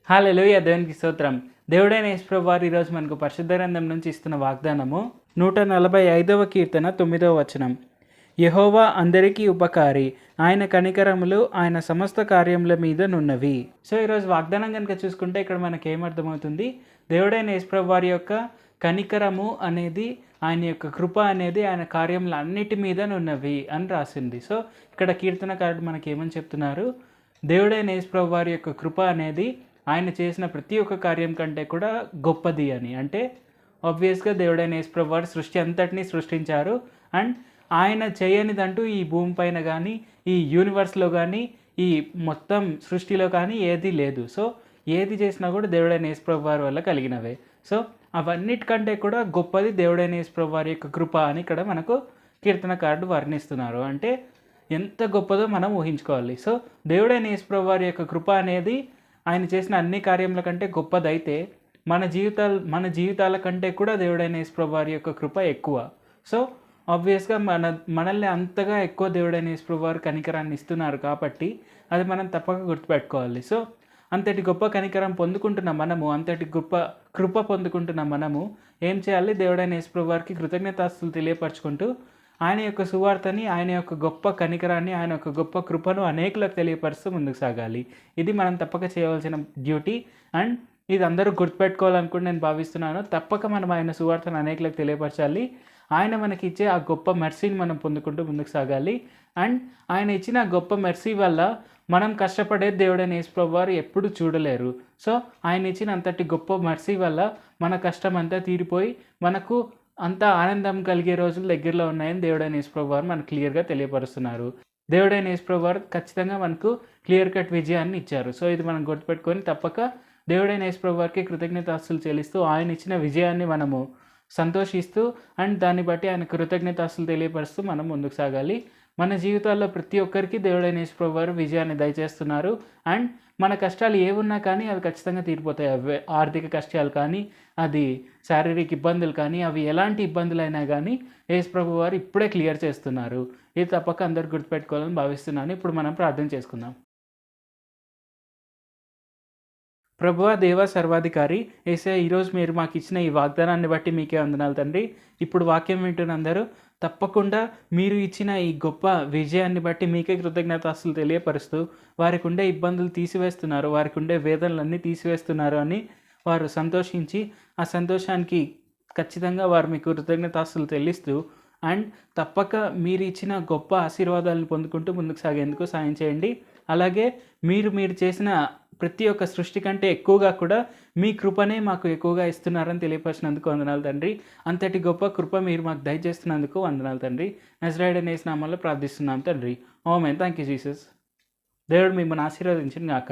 హల్లెలూయా! దేవునికి స్తోత్రం. దేవుడైన యేసు ప్రభువారు ఈరోజు మనకు పరిశుద్ధ గ్రంథం నుంచి ఇస్తున్న వాగ్దానము 145వ కీర్తన 9వ వచనం. యెహోవా అందరికీ ఉపకారి, ఆయన కనికరములు ఆయన సమస్త కార్యముల మీద నున్నవి. సో ఈరోజు వాగ్దానం కనుక చూసుకుంటే ఇక్కడ మనకి ఏమర్థమవుతుంది, దేవుడైన యేసు ప్రభువారి యొక్క కనికరము అనేది, ఆయన యొక్క కృప అనేది ఆయన కార్యములు అన్నిటి మీద నున్నవి అని రాసింది. సో ఇక్కడ కీర్తనకారుడు మనకి ఏమని చెప్తున్నారు, దేవుడైన యేసు ప్రభువారి యొక్క కృప అనేది ఆయన చేసిన ప్రతి ఒక్క కార్యం కంటే కూడా గొప్పది అని. అంటే ఆబ్వియస్గా దేవుడైన యేసు ప్రభువారు సృష్టి అంతటినీ సృష్టించారు. అండ్ ఆయన చేయనిదంటూ ఈ భూమి పైన కానీ, ఈ యూనివర్స్లో కానీ, ఈ మొత్తం సృష్టిలో కానీ ఏది లేదు. సో ఏది చేసినా కూడా దేవుడైన యేసు ప్రభువారి వల్ల కలిగినవే. సో అవన్నిటికంటే కూడా గొప్పది దేవుడైన యేసు ప్రభువారి యొక్క కృప అని ఇక్కడ మనకు కీర్తనకారుడు వర్ణిస్తున్నారు. అంటే ఎంత గొప్పదో మనం ఊహించుకోవాలి. సో దేవుడైన యేసు ప్రభువారి యొక్క కృప అనేది ఆయన చేసిన అన్ని కార్యముల కంటే గొప్పదైతే మన జీవితాల కంటే కూడా దేవుడైన యేసు ప్రభువారి యొక్క కృప ఎక్కువ. సో ఆబ్వియస్గా మనల్ని అంతగా ఎక్కువ దేవుడైన యేసు ప్రభువారు కనికరాన్ని ఇస్తున్నారు కాబట్టి అది మనం తప్పక గుర్తుపెట్టుకోవాలి. సో అంతటి గొప్ప కనికరం పొందుకుంటున్న మనము, అంతటి గొప్ప కృప పొందుకుంటున్న మనము ఏం చేయాలి, దేవుడైన యేసు ప్రభువారికి కృతజ్ఞతాస్తులు తెలియపరచుకుంటూ ఆయన యొక్క సువార్తని, ఆయన యొక్క గొప్ప కనికరాన్ని, ఆయన యొక్క గొప్ప కృపను అనేకులకు తెలియపరుస్తూ ముందుకు సాగాలి. ఇది మనం తప్పక చేయవలసిన డ్యూటీ. అండ్ ఇది అందరూ గుర్తుపెట్టుకోవాలనుకుంటే నేను భావిస్తున్నాను. తప్పక మనం ఆయన సువార్తను అనేకులకు తెలియపరచాలి. ఆయన మనకి ఇచ్చే ఆ గొప్ప మెర్సీని మనం పొందుకుంటూ ముందుకు సాగాలి. అండ్ ఆయన ఇచ్చిన ఆ గొప్ప మెర్సీ వల్ల మనం కష్టపడే దేవుడైన యేసు ప్రభువారు ఎప్పుడు చూడలేరు. సో ఆయన ఇచ్చిన అంతటి గొప్ప మెర్సీ వల్ల మన కష్టం అంతా తీరిపోయి మనకు అంత ఆనందం కలిగే రోజులు దగ్గరలో ఉన్నాయని దేవుడైన యేసు ప్రభువారు మనకు క్లియర్గా తెలియపరుస్తున్నారు. దేవుడైన యేసు ప్రభువారు ఖచ్చితంగా మనకు క్లియర్ కట్ విజయాన్ని ఇచ్చారు. సో ఇది మనం గుర్తుపెట్టుకొని తప్పక దేవుడైన యేసు ప్రభువారికి కృతజ్ఞతాస్తులు చెల్లిస్తూ ఆయన ఇచ్చిన విజయాన్ని మనము సంతోషిస్తూ అండ్ దాన్ని బట్టి ఆయన కృతజ్ఞతాస్తులు తెలియపరుస్తూ మనం ముందుకు సాగాలి. మన జీవితాల్లో ప్రతి ఒక్కరికి దేవుడైన యేసు ప్రభువారు విజయాన్ని దయచేస్తున్నారు. అండ్ మన కష్టాలు ఏమున్నా కానీ అవి ఖచ్చితంగా తీరిపోతాయి. అవి ఆర్థిక కష్టాలు కానీ, అది శారీరక ఇబ్బందులు కానీ, అవి ఎలాంటి ఇబ్బందులైనా కానీ యేసు ప్రభువారు ఇప్పుడే క్లియర్ చేస్తున్నారు. ఇది తప్పక అందరూ గుర్తుపెట్టుకోవాలని భావిస్తున్నాను. ఇప్పుడు మనం ప్రార్థన చేసుకుందాం. ప్రభువా, దేవ, సర్వాధికారి యేసయ్య, ఈరోజు మీరు మాకు ఇచ్చిన ఈ వాగ్దానాన్ని బట్టి మీకే వందనాలు తండ్రి. ఇప్పుడు వాక్యం వింటున్న అందరూ తప్పకుండా మీరు ఇచ్చిన ఈ గొప్ప విజయాన్ని బట్టి మీకే కృతజ్ఞతాస్తులు తెలియపరుస్తూ వారికి ఉండే ఇబ్బందులు తీసివేస్తున్నారు, వారికి ఉండే వేదనలన్నీ తీసివేస్తున్నారు అని వారు సంతోషించి ఆ సంతోషానికి ఖచ్చితంగా వారు మీకు కృతజ్ఞతాస్తులు చెల్లిస్తూ అండ్ తప్పక మీరు ఇచ్చిన గొప్ప ఆశీర్వాదాలను పొందుకుంటూ ముందుకు సాగేందుకు సాయం చేయండి. అలాగే మీరు చేసిన ప్రతి ఒక్క సృష్టి కంటే ఎక్కువగా కూడా మీ కృపనే మాకు ఎక్కువగా ఇస్తున్నారని తెలియపరిచినందుకు వందనాలు తండ్రి. అంతటి గొప్ప కృప మీరు మాకు దయచేస్తున్నందుకు వందనాలు తండ్రి. నజరేయుడైన యేసు నామములో ప్రార్థిస్తున్నాం తండ్రి. ఆమేన్. Thank you Jesus. దేవుడు మిమ్మల్ని ఆశీర్వదించును గాక.